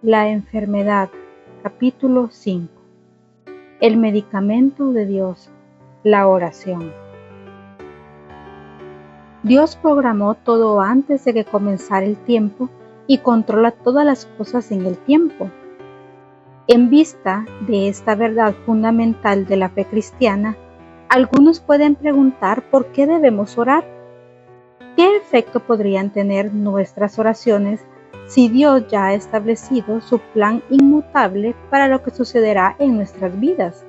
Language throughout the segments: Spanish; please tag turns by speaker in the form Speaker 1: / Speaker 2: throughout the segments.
Speaker 1: La enfermedad, capítulo 5. El medicamento de Dios, la oración. Dios programó todo antes de que comenzara el tiempo y controla todas las cosas en el tiempo. En vista de esta verdad fundamental de la fe cristiana, algunos pueden preguntar por qué debemos orar. ¿Qué efecto podrían tener nuestras oraciones si Dios ya ha establecido su plan inmutable para lo que sucederá en nuestras vidas?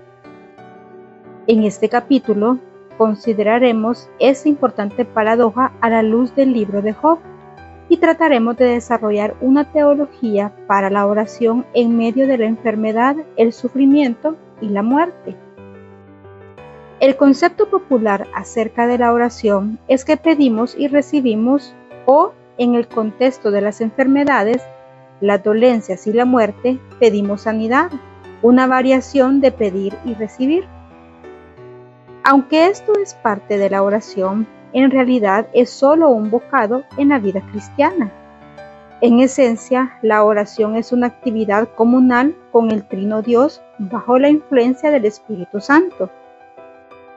Speaker 1: En este capítulo consideraremos esa importante paradoja a la luz del libro de Job y trataremos de desarrollar una teología para la oración en medio de la enfermedad, el sufrimiento y la muerte. El concepto popular acerca de la oración es que pedimos y recibimos, o en el contexto de las enfermedades, las dolencias y la muerte, pedimos sanidad, una variación de pedir y recibir. Aunque esto es parte de la oración, en realidad es solo un bocado en la vida cristiana. En esencia, la oración es una actividad comunal con el Trino Dios bajo la influencia del Espíritu Santo.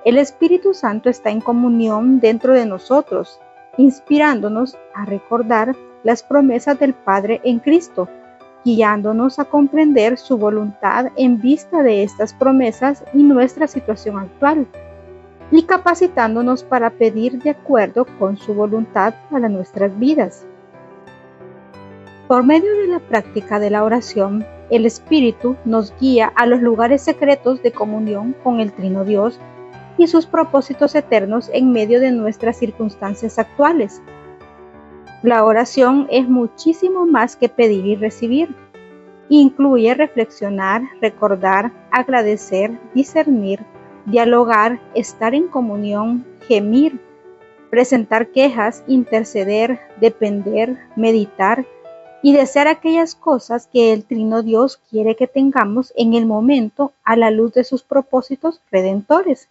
Speaker 1: El Espíritu Santo está en comunión dentro de nosotros, inspirándonos a recordar las promesas del Padre en Cristo, guiándonos a comprender su voluntad en vista de estas promesas y nuestra situación actual, y capacitándonos para pedir de acuerdo con su voluntad para nuestras vidas. Por medio de la práctica de la oración, el Espíritu nos guía a los lugares secretos de comunión con el Trino Dios y sus propósitos eternos en medio de nuestras circunstancias actuales. La oración es muchísimo más que pedir y recibir. Incluye reflexionar, recordar, agradecer, discernir, dialogar, estar en comunión, gemir, presentar quejas, interceder, depender, meditar y desear aquellas cosas que el Trino Dios quiere que tengamos en el momento a la luz de sus propósitos redentores.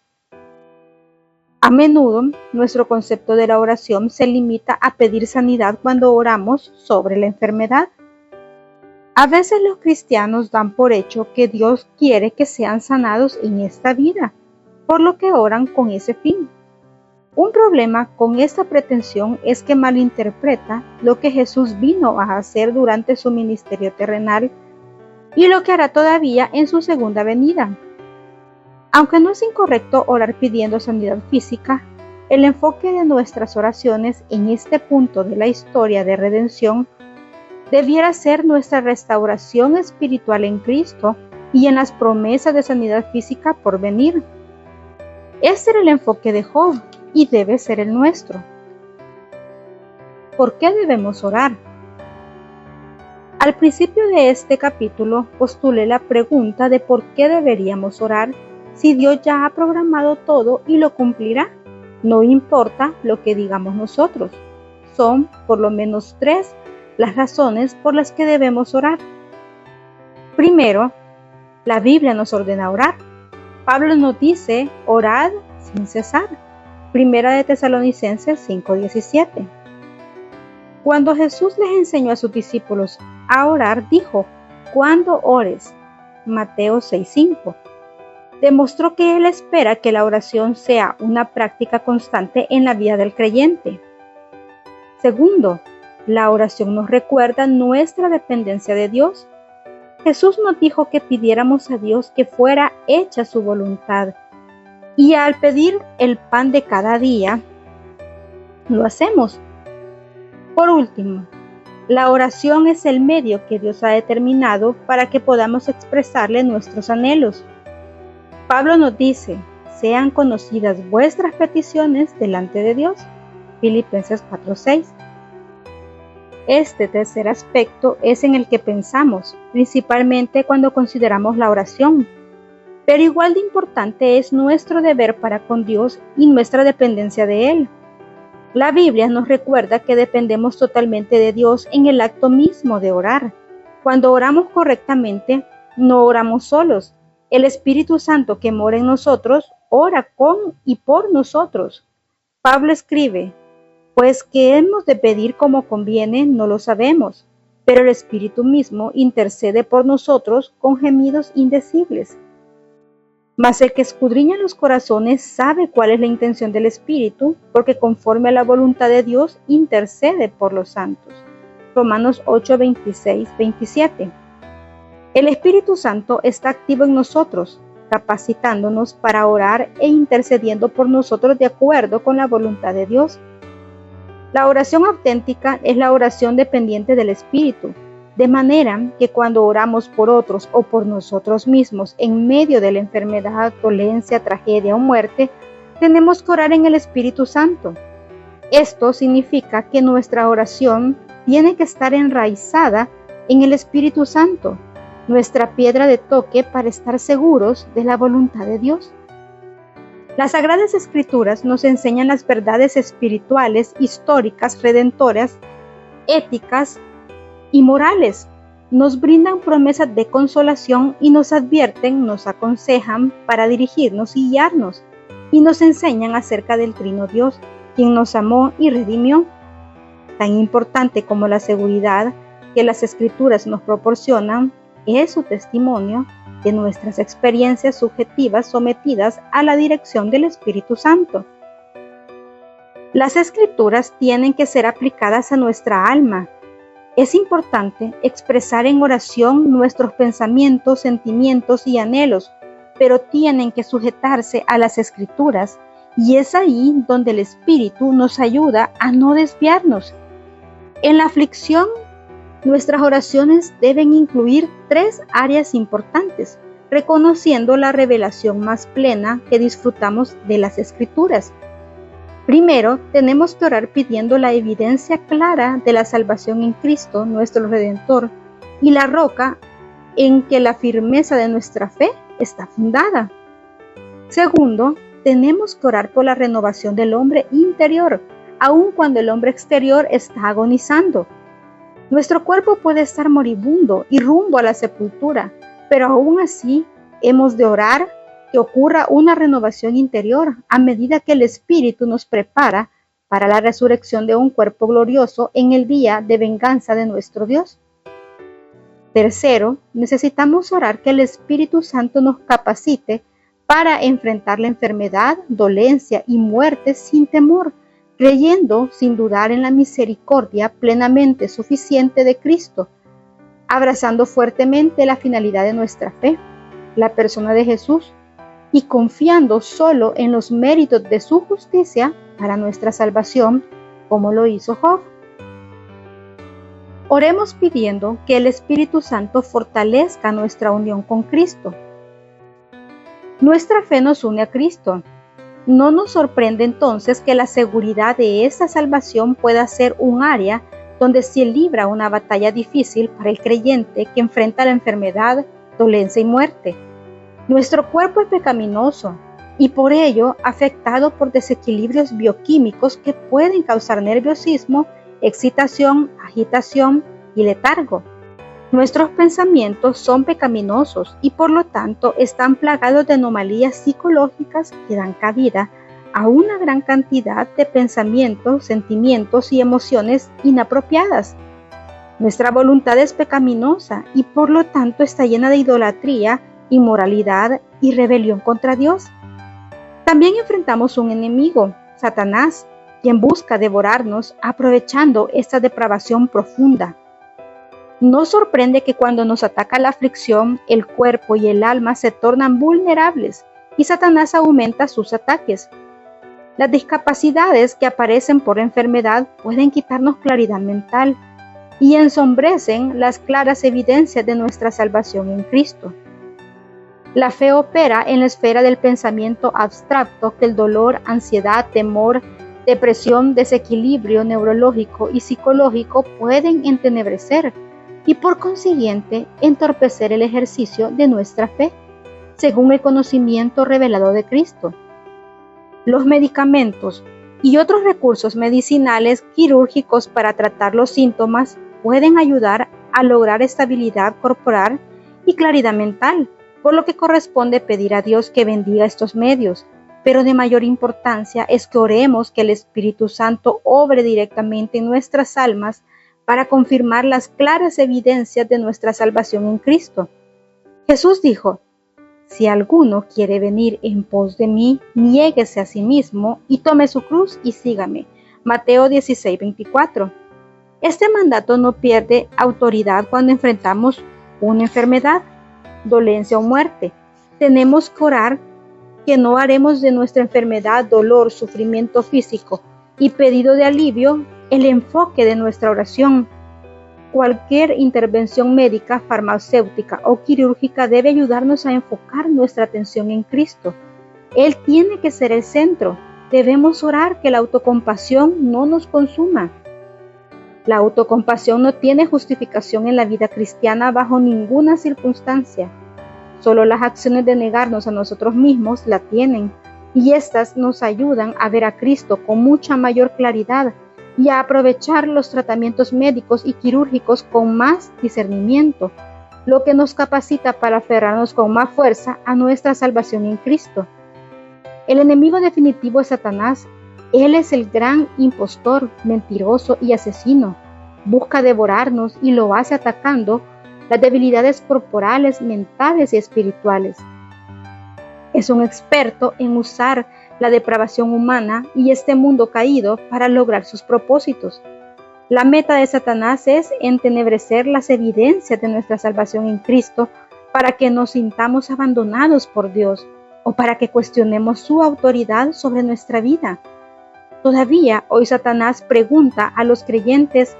Speaker 1: A menudo, nuestro concepto de la oración se limita a pedir sanidad cuando oramos sobre la enfermedad. A veces los cristianos dan por hecho que Dios quiere que sean sanados en esta vida, por lo que oran con ese fin. Un problema con esta pretensión es que malinterpreta lo que Jesús vino a hacer durante su ministerio terrenal y lo que hará todavía en su segunda venida. Aunque no es incorrecto orar pidiendo sanidad física, el enfoque de nuestras oraciones en este punto de la historia de redención debiera ser nuestra restauración espiritual en Cristo y en las promesas de sanidad física por venir. Este era el enfoque de Job y debe ser el nuestro. ¿Por qué debemos orar? Al principio de este capítulo postulé la pregunta de por qué deberíamos orar si Dios ya ha programado todo y lo cumplirá. No importa lo que digamos nosotros. Son por lo menos 3 las razones por las que debemos orar. Primero, la Biblia nos ordena orar. Pablo nos dice, orad sin cesar. Primera de Tesalonicenses 5:17. Cuando Jesús les enseñó a sus discípulos a orar, dijo, cuando ores, Mateo 6:5. Demostró que Él espera que la oración sea una práctica constante en la vida del creyente. Segundo, la oración nos recuerda nuestra dependencia de Dios. Jesús nos dijo que pidiéramos a Dios que fuera hecha su voluntad. Y al pedir el pan de cada día, lo hacemos. Por último, la oración es el medio que Dios ha determinado para que podamos expresarle nuestros anhelos. Pablo nos dice, sean conocidas vuestras peticiones delante de Dios. Filipenses 4:6. Este tercer aspecto es en el que pensamos, principalmente cuando consideramos la oración. Pero igual de importante es nuestro deber para con Dios y nuestra dependencia de Él. La Biblia nos recuerda que dependemos totalmente de Dios en el acto mismo de orar. Cuando oramos correctamente, no oramos solos. El Espíritu Santo que mora en nosotros, ora con y por nosotros. Pablo escribe, pues que hemos de pedir como conviene, no lo sabemos, pero el Espíritu mismo intercede por nosotros con gemidos indecibles. Mas el que escudriña los corazones sabe cuál es la intención del Espíritu, porque conforme a la voluntad de Dios intercede por los santos. Romanos 8, 26, 27. El Espíritu Santo está activo en nosotros, capacitándonos para orar e intercediendo por nosotros de acuerdo con la voluntad de Dios. La oración auténtica es la oración dependiente del Espíritu, de manera que cuando oramos por otros o por nosotros mismos en medio de la enfermedad, dolencia, tragedia o muerte, tenemos que orar en el Espíritu Santo. Esto significa que nuestra oración tiene que estar enraizada en el Espíritu Santo, nuestra piedra de toque para estar seguros de la voluntad de Dios. Las Sagradas Escrituras nos enseñan las verdades espirituales, históricas, redentoras, éticas y morales. Nos brindan promesas de consolación y nos advierten, nos aconsejan para dirigirnos y guiarnos, y nos enseñan acerca del Trino Dios, quien nos amó y redimió. Tan importante como la seguridad que las Escrituras nos proporcionan es su testimonio de nuestras experiencias subjetivas sometidas a la dirección del Espíritu Santo. Las Escrituras tienen que ser aplicadas a nuestra alma. Es importante expresar en oración nuestros pensamientos, sentimientos y anhelos, pero tienen que sujetarse a las Escrituras, y es ahí donde el Espíritu nos ayuda a no desviarnos. En la aflicción, nuestras oraciones deben incluir 3 áreas importantes, reconociendo la revelación más plena que disfrutamos de las Escrituras. Primero, tenemos que orar pidiendo la evidencia clara de la salvación en Cristo, nuestro Redentor, y la roca en que la firmeza de nuestra fe está fundada. Segundo, tenemos que orar por la renovación del hombre interior, aun cuando el hombre exterior está agonizando. Nuestro cuerpo puede estar moribundo y rumbo a la sepultura, pero aún así hemos de orar que ocurra una renovación interior a medida que el Espíritu nos prepara para la resurrección de un cuerpo glorioso en el día de venganza de nuestro Dios. Tercero, necesitamos orar que el Espíritu Santo nos capacite para enfrentar la enfermedad, dolencia y muerte sin temor, creyendo sin dudar en la misericordia plenamente suficiente de Cristo, abrazando fuertemente la finalidad de nuestra fe, la persona de Jesús, y confiando solo en los méritos de su justicia para nuestra salvación, como lo hizo Job. Oremos pidiendo que el Espíritu Santo fortalezca nuestra unión con Cristo. Nuestra fe nos une a Cristo. No nos sorprende entonces que la seguridad de esa salvación pueda ser un área donde se libra una batalla difícil para el creyente que enfrenta la enfermedad, dolencia y muerte. Nuestro cuerpo es pecaminoso y por ello afectado por desequilibrios bioquímicos que pueden causar nerviosismo, excitación, agitación y letargo. Nuestros pensamientos son pecaminosos y por lo tanto están plagados de anomalías psicológicas que dan cabida a una gran cantidad de pensamientos, sentimientos y emociones inapropiadas. Nuestra voluntad es pecaminosa y por lo tanto está llena de idolatría, inmoralidad y rebelión contra Dios. También enfrentamos un enemigo, Satanás, quien busca devorarnos aprovechando esta depravación profunda. No sorprende que cuando nos ataca la aflicción, el cuerpo y el alma se tornan vulnerables y Satanás aumenta sus ataques. Las discapacidades que aparecen por enfermedad pueden quitarnos claridad mental y ensombrecen las claras evidencias de nuestra salvación en Cristo. La fe opera en la esfera del pensamiento abstracto que el dolor, ansiedad, temor, depresión, desequilibrio neurológico y psicológico pueden entenebrecer y por consiguiente entorpecer el ejercicio de nuestra fe, según el conocimiento revelado de Cristo. Los medicamentos y otros recursos medicinales quirúrgicos para tratar los síntomas pueden ayudar a lograr estabilidad corporal y claridad mental, por lo que corresponde pedir a Dios que bendiga estos medios, pero de mayor importancia es que oremos que el Espíritu Santo obre directamente en nuestras almas para confirmar las claras evidencias de nuestra salvación en Cristo. Jesús dijo: si alguno quiere venir en pos de mí, niéguese a sí mismo y tome su cruz y sígame. Mateo 16:24. Este mandato no pierde autoridad cuando enfrentamos una enfermedad, dolencia o muerte. Tenemos que orar que no haremos de nuestra enfermedad, dolor, sufrimiento físico y pedido de alivio el enfoque de nuestra oración. Cualquier intervención médica, farmacéutica o quirúrgica debe ayudarnos a enfocar nuestra atención en Cristo. Él tiene que ser el centro. Debemos orar que la autocompasión no nos consuma. La autocompasión no tiene justificación en la vida cristiana bajo ninguna circunstancia. Solo las acciones de negarnos a nosotros mismos la tienen, y estas nos ayudan a ver a Cristo con mucha mayor claridad y a aprovechar los tratamientos médicos y quirúrgicos con más discernimiento, lo que nos capacita para aferrarnos con más fuerza a nuestra salvación en Cristo. El enemigo definitivo es Satanás. Él es el gran impostor, mentiroso y asesino. Busca devorarnos y lo hace atacando las debilidades corporales, mentales y espirituales. Es un experto en usar la depravación humana y este mundo caído para lograr sus propósitos. La meta de Satanás es entenebrecer las evidencias de nuestra salvación en Cristo para que nos sintamos abandonados por Dios o para que cuestionemos su autoridad sobre nuestra vida. Todavía hoy Satanás pregunta a los creyentes: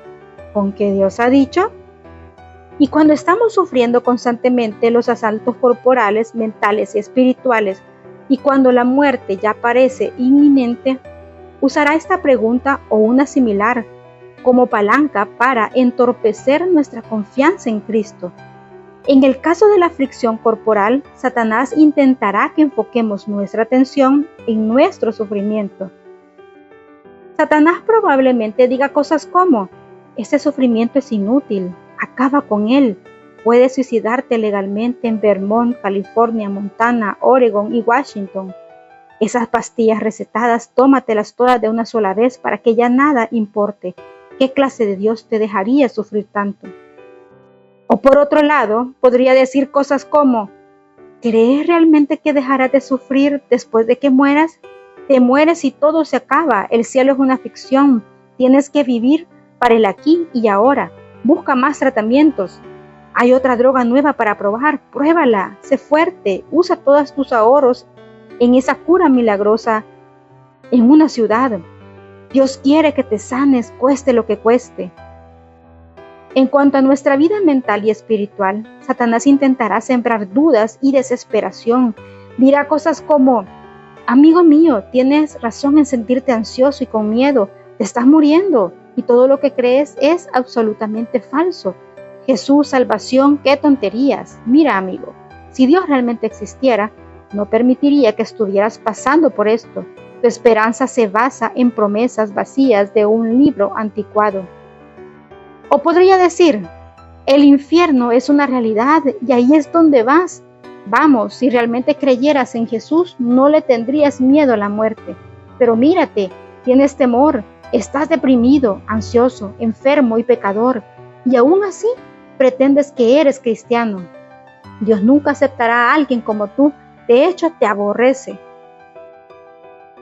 Speaker 1: ¿con qué Dios ha dicho? Y cuando estamos sufriendo constantemente los asaltos corporales, mentales y espirituales, y cuando la muerte ya parece inminente, usará esta pregunta o una similar como palanca para entorpecer nuestra confianza en Cristo. En el caso de la aflicción corporal, Satanás intentará que enfoquemos nuestra atención en nuestro sufrimiento. Satanás probablemente diga cosas como: este sufrimiento es inútil, acaba con él, puedes suicidarte legalmente en Vermont, California, Montana, Oregon y Washington. Esas pastillas recetadas, tómatelas todas de una sola vez para que ya nada importe. ¿Qué clase de Dios te dejaría sufrir tanto? O por otro lado, podría decir cosas como: ¿crees realmente que dejarás de sufrir después de que mueras? Te mueres y todo se acaba, el cielo es una ficción, tienes que vivir para el aquí y ahora, busca más tratamientos. Hay otra droga nueva para probar, pruébala, sé fuerte, usa todos tus ahorros en esa cura milagrosa en una ciudad. Dios quiere que te sanes, cueste lo que cueste. En cuanto a nuestra vida mental y espiritual, Satanás intentará sembrar dudas y desesperación. Dirá cosas como: amigo mío, tienes razón en sentirte ansioso y con miedo, te estás muriendo y todo lo que crees es absolutamente falso. Jesús, salvación, qué tonterías. Mira, amigo, si Dios realmente existiera, no permitiría que estuvieras pasando por esto. Tu esperanza se basa en promesas vacías de un libro anticuado. O podría decir: el infierno es una realidad y ahí es donde vas. Vamos, si realmente creyeras en Jesús, no le tendrías miedo a la muerte. Pero mírate, tienes temor, estás deprimido, ansioso, enfermo y pecador, y aún así pretendes que eres cristiano. Dios nunca aceptará a alguien como tú, de hecho te aborrece.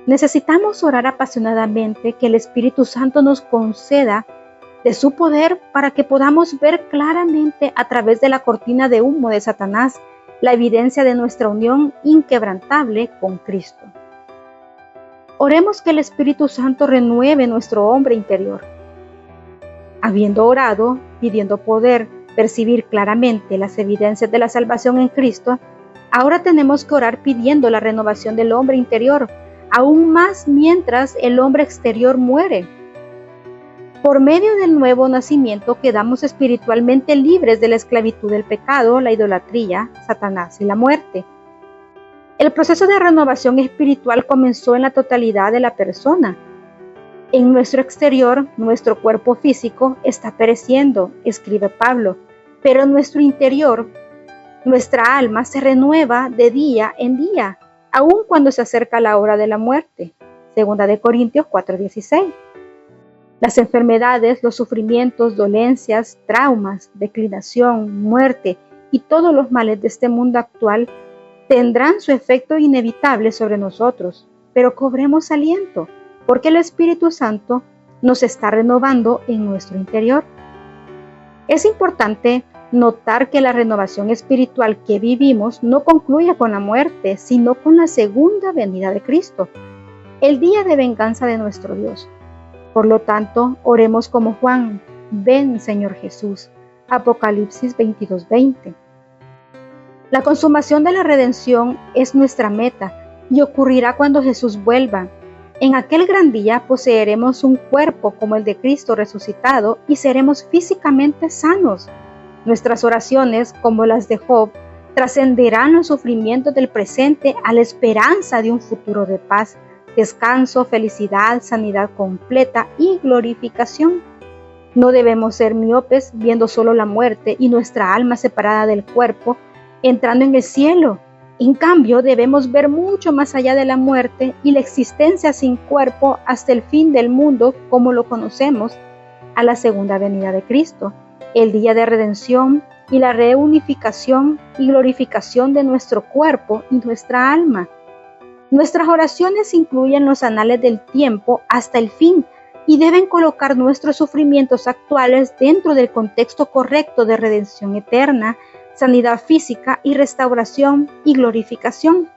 Speaker 1: Necesitamos orar apasionadamente que el Espíritu Santo nos conceda de su poder para que podamos ver claramente a través de la cortina de humo de Satanás la evidencia de nuestra unión inquebrantable con Cristo. Oremos que el Espíritu Santo renueve nuestro hombre interior. Habiendo orado, pidiendo poder percibir claramente las evidencias de la salvación en Cristo, ahora tenemos que orar pidiendo la renovación del hombre interior, aún más mientras el hombre exterior muere. Por medio del nuevo nacimiento quedamos espiritualmente libres de la esclavitud del pecado, la idolatría, Satanás y la muerte. El proceso de renovación espiritual comenzó en la totalidad de la persona. En nuestro exterior, nuestro cuerpo físico está pereciendo, escribe Pablo, pero en nuestro interior, nuestra alma se renueva de día en día, aun cuando se acerca la hora de la muerte. 2 Corintios 4:16. Las enfermedades, los sufrimientos, dolencias, traumas, declinación, muerte y todos los males de este mundo actual tendrán su efecto inevitable sobre nosotros, pero cobremos aliento, porque el Espíritu Santo nos está renovando en nuestro interior. Es importante notar que la renovación espiritual que vivimos no concluye con la muerte, sino con la segunda venida de Cristo, el día de venganza de nuestro Dios. Por lo tanto, oremos como Juan: ven, Señor Jesús. Apocalipsis 22:20. La consumación de la redención es nuestra meta y ocurrirá cuando Jesús vuelva. En aquel gran día poseeremos un cuerpo como el de Cristo resucitado y seremos físicamente sanos. Nuestras oraciones, como las de Job, trascenderán los sufrimientos del presente a la esperanza de un futuro de paz, descanso, felicidad, sanidad completa y glorificación. No debemos ser miopes viendo solo la muerte y nuestra alma separada del cuerpo, entrando en el cielo. En cambio, debemos ver mucho más allá de la muerte y la existencia sin cuerpo hasta el fin del mundo como lo conocemos, a la segunda venida de Cristo, el día de redención y la reunificación y glorificación de nuestro cuerpo y nuestra alma. Nuestras oraciones incluyen los anales del tiempo hasta el fin y deben colocar nuestros sufrimientos actuales dentro del contexto correcto de redención eterna, sanidad física y restauración y glorificación.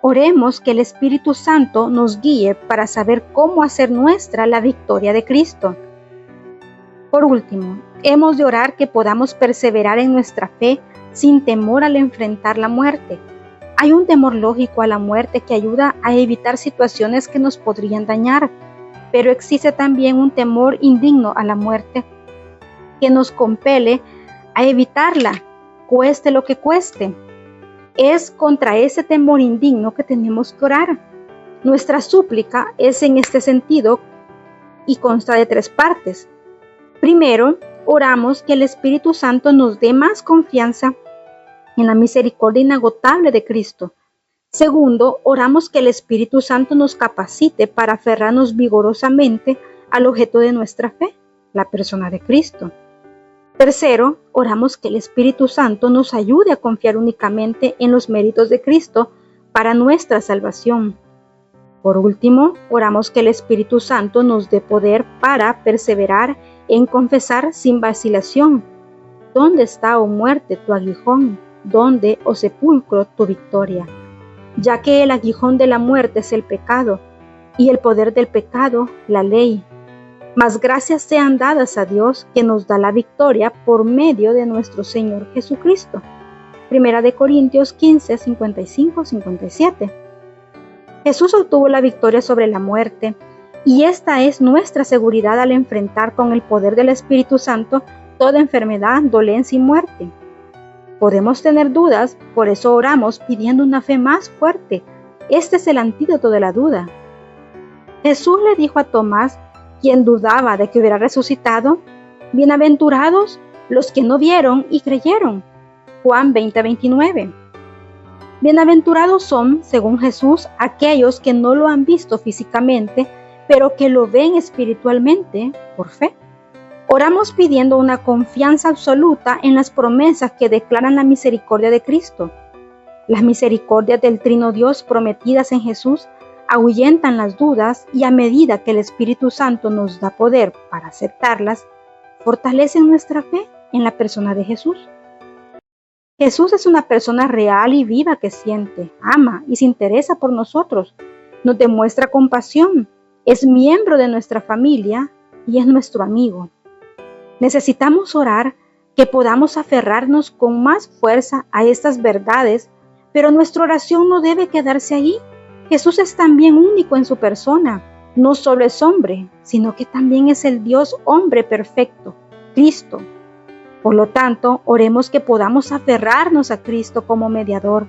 Speaker 1: Oremos que el Espíritu Santo nos guíe para saber cómo hacer nuestra la victoria de Cristo. Por último, hemos de orar que podamos perseverar en nuestra fe sin temor al enfrentar la muerte. Hay un temor lógico a la muerte que ayuda a evitar situaciones que nos podrían dañar, pero existe también un temor indigno a la muerte que nos compele a evitarla, cueste lo que cueste. Es contra ese temor indigno que tenemos que orar. Nuestra súplica es en este sentido y consta de 3 partes. Primero, oramos que el Espíritu Santo nos dé más confianza en la misericordia inagotable de Cristo. Segundo, oramos que el Espíritu Santo nos capacite para aferrarnos vigorosamente al objeto de nuestra fe, la persona de Cristo. Tercero, oramos que el Espíritu Santo nos ayude a confiar únicamente en los méritos de Cristo para nuestra salvación. Por último, oramos que el Espíritu Santo nos dé poder para perseverar en confesar sin vacilación: ¿dónde está, oh muerte, tu aguijón? ¿Dónde, oh sepulcro, tu victoria? Ya que el aguijón de la muerte es el pecado, y el poder del pecado, la ley. Mas gracias sean dadas a Dios, que nos da la victoria por medio de nuestro Señor Jesucristo. 1 Corintios 15, 55-57. Jesús obtuvo la victoria sobre la muerte, y esta es nuestra seguridad al enfrentar con el poder del Espíritu Santo toda enfermedad, dolencia y muerte. Podemos tener dudas, por eso oramos pidiendo una fe más fuerte. Este es el antídoto de la duda. Jesús le dijo a Tomás, quien dudaba de que hubiera resucitado: bienaventurados los que no vieron y creyeron. Juan 20:29. Bienaventurados son, según Jesús, aquellos que no lo han visto físicamente, pero que lo ven espiritualmente por fe. Oramos pidiendo una confianza absoluta en las promesas que declaran la misericordia de Cristo. Las misericordias del Trino Dios prometidas en Jesús ahuyentan las dudas y a medida que el Espíritu Santo nos da poder para aceptarlas, fortalecen nuestra fe en la persona de Jesús. Jesús es una persona real y viva que siente, ama y se interesa por nosotros, nos demuestra compasión, es miembro de nuestra familia y es nuestro amigo. Necesitamos orar que podamos aferrarnos con más fuerza a estas verdades, pero nuestra oración no debe quedarse ahí. Jesús es también único en su persona. No solo es hombre, sino que también es el Dios hombre perfecto, Cristo. Por lo tanto, oremos que podamos aferrarnos a Cristo como mediador,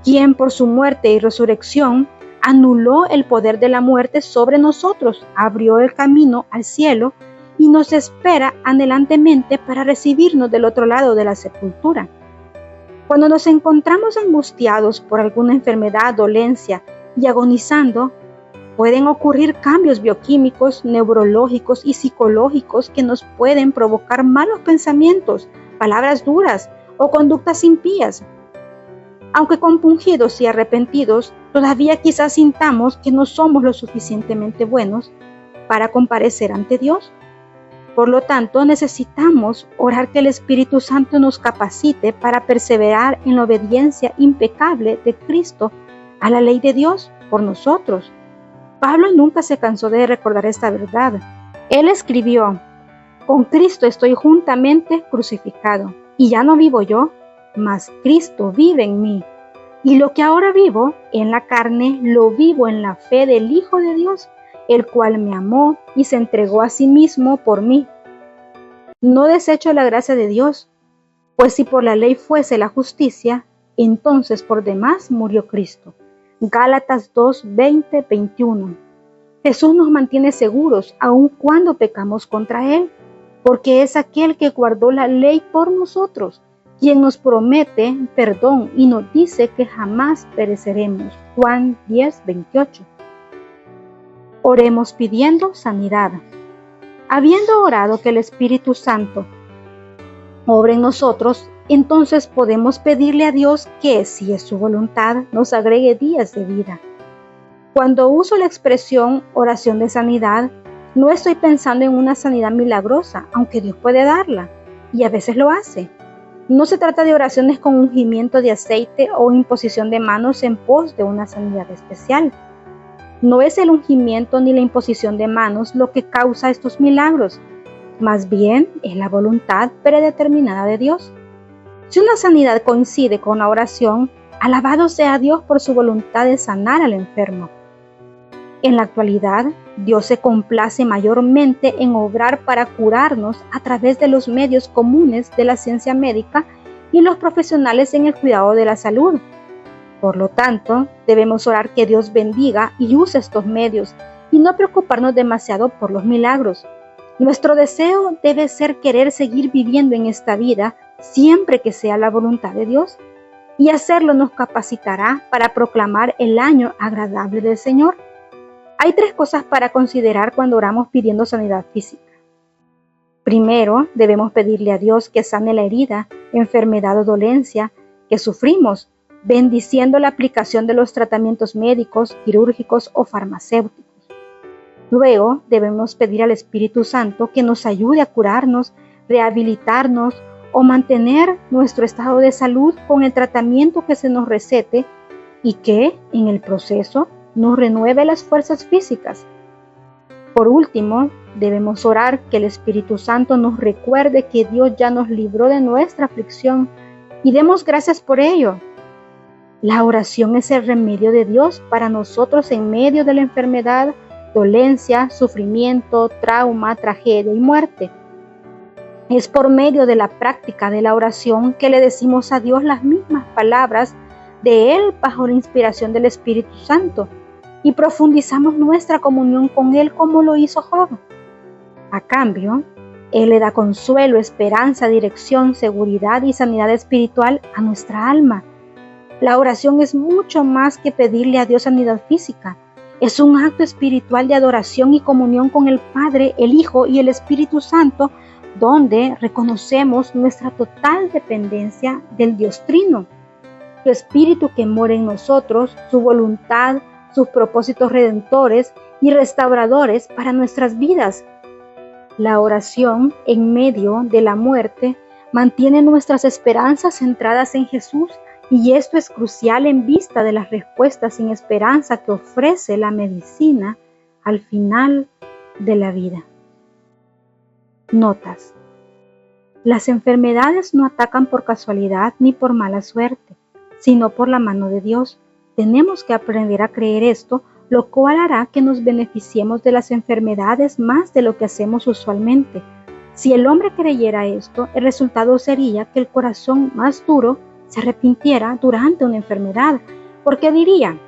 Speaker 1: quien por su muerte y resurrección anuló el poder de la muerte sobre nosotros, abrió el camino al cielo y nos espera anhelantemente para recibirnos del otro lado de la sepultura. Cuando nos encontramos angustiados por alguna enfermedad, dolencia y agonizando, Pueden ocurrir cambios bioquímicos, neurológicos y psicológicos que nos pueden provocar malos pensamientos, palabras duras o conductas impías. Aunque compungidos y arrepentidos, todavía quizás sintamos que no somos lo suficientemente buenos para comparecer ante Dios. Por lo tanto, necesitamos orar que el Espíritu Santo nos capacite para perseverar en la obediencia impecable de Cristo a la ley de Dios por nosotros. Pablo nunca se cansó de recordar esta verdad. Él escribió: con Cristo estoy juntamente crucificado, y ya no vivo yo, mas Cristo vive en mí. Y lo que ahora vivo en la carne, lo vivo en la fe del Hijo de Dios, el cual me amó y se entregó a sí mismo por mí. No desecho la gracia de Dios, pues si por la ley fuese la justicia, entonces por demás murió Cristo. Gálatas 2, 20, 21. Jesús nos mantiene seguros aun cuando pecamos contra Él, porque es aquel que guardó la ley por nosotros, quien nos promete perdón y nos dice que jamás pereceremos. Juan 10, 28. Oremos pidiendo sanidad. Habiendo orado que el Espíritu Santo obre en nosotros, entonces podemos pedirle a Dios que, si es su voluntad, nos agregue días de vida. Cuando uso la expresión oración de sanidad, no estoy pensando en una sanidad milagrosa, aunque Dios puede darla, y a veces lo hace. No se trata de oraciones con ungimiento de aceite o imposición de manos en pos de una sanidad especial. No es el ungimiento ni la imposición de manos lo que causa estos milagros, más bien es la voluntad predeterminada de Dios. Si una sanidad coincide con la oración, alabado sea Dios por su voluntad de sanar al enfermo. En la actualidad, Dios se complace mayormente en obrar para curarnos a través de los medios comunes de la ciencia médica y los profesionales en el cuidado de la salud. Por lo tanto, debemos orar que Dios bendiga y use estos medios y no preocuparnos demasiado por los milagros. Nuestro deseo debe ser querer seguir viviendo en esta vida siempre que sea la voluntad de Dios, y hacerlo nos capacitará para proclamar el año agradable del Señor. Hay 3 cosas para considerar cuando oramos pidiendo sanidad física. Primero, debemos pedirle a Dios que sane la herida, enfermedad o dolencia que sufrimos, bendiciendo la aplicación de los tratamientos médicos, quirúrgicos o farmacéuticos. Luego, debemos pedir al Espíritu Santo que nos ayude a curarnos, rehabilitarnos o mantener nuestro estado de salud con el tratamiento que se nos recete y que, en el proceso, nos renueve las fuerzas físicas. Por último, debemos orar que el Espíritu Santo nos recuerde que Dios ya nos libró de nuestra aflicción y demos gracias por ello. La oración es el remedio de Dios para nosotros en medio de la enfermedad, dolencia, sufrimiento, trauma, tragedia y muerte. Es por medio de la práctica de la oración que le decimos a Dios las mismas palabras de Él bajo la inspiración del Espíritu Santo y profundizamos nuestra comunión con Él como lo hizo Job. A cambio, Él le da consuelo, esperanza, dirección, seguridad y sanidad espiritual a nuestra alma. La oración es mucho más que pedirle a Dios sanidad física. Es un acto espiritual de adoración y comunión con el Padre, el Hijo y el Espíritu Santo, donde reconocemos nuestra total dependencia del Dios Trino, su Espíritu que mora en nosotros, su voluntad, sus propósitos redentores y restauradores para nuestras vidas. La oración en medio de la muerte mantiene nuestras esperanzas centradas en Jesús, y esto es crucial en vista de las respuestas sin esperanza que ofrece la medicina al final de la vida. Notas. Las enfermedades no atacan por casualidad ni por mala suerte, sino por la mano de Dios. Tenemos que aprender a creer esto, lo cual hará que nos beneficiemos de las enfermedades más de lo que hacemos usualmente. Si el hombre creyera esto, el resultado sería que el corazón más duro se arrepintiera durante una enfermedad, porque diría: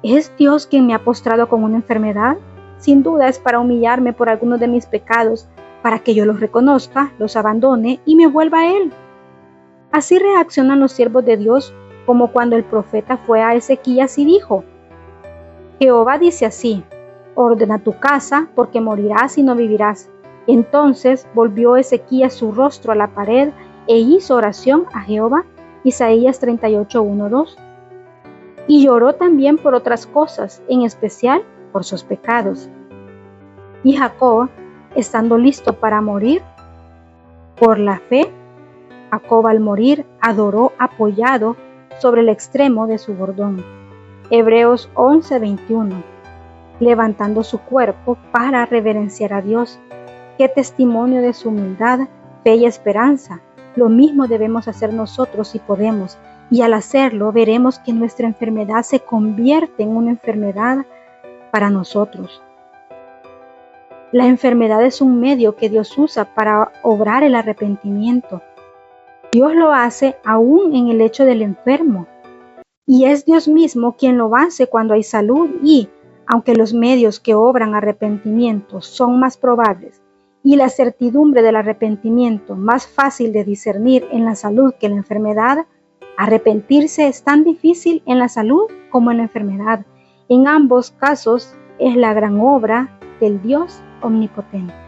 Speaker 1: ¿es Dios quien me ha postrado con una enfermedad? Sin duda es para humillarme por algunos de mis pecados, para que yo los reconozca, los abandone y me vuelva a Él. Así reaccionan los siervos de Dios, como cuando el profeta fue a Ezequías y dijo: Jehová dice así: ordena tu casa, porque morirás y no vivirás. Entonces volvió Ezequías su rostro a la pared e hizo oración a Jehová. Isaías 38:1-2. Y lloró también por otras cosas, en especial por sus pecados. Y Jacob, estando listo para morir, por la fe, Jacob al morir adoró apoyado sobre el extremo de su bordón. Hebreos 11:21. Levantando su cuerpo para reverenciar a Dios. Qué testimonio de su humildad, fe y esperanza. Lo mismo debemos hacer nosotros si podemos, y al hacerlo veremos que nuestra enfermedad se convierte en una enfermedad para nosotros. La enfermedad es un medio que Dios usa para obrar el arrepentimiento. Dios lo hace aún en el hecho del enfermo. Y es Dios mismo quien lo hace cuando hay salud y, aunque los medios que obran arrepentimiento son más probables y la certidumbre del arrepentimiento más fácil de discernir en la salud que en la enfermedad, arrepentirse es tan difícil en la salud como en la enfermedad. En ambos casos es la gran obra del Dios omnipotente.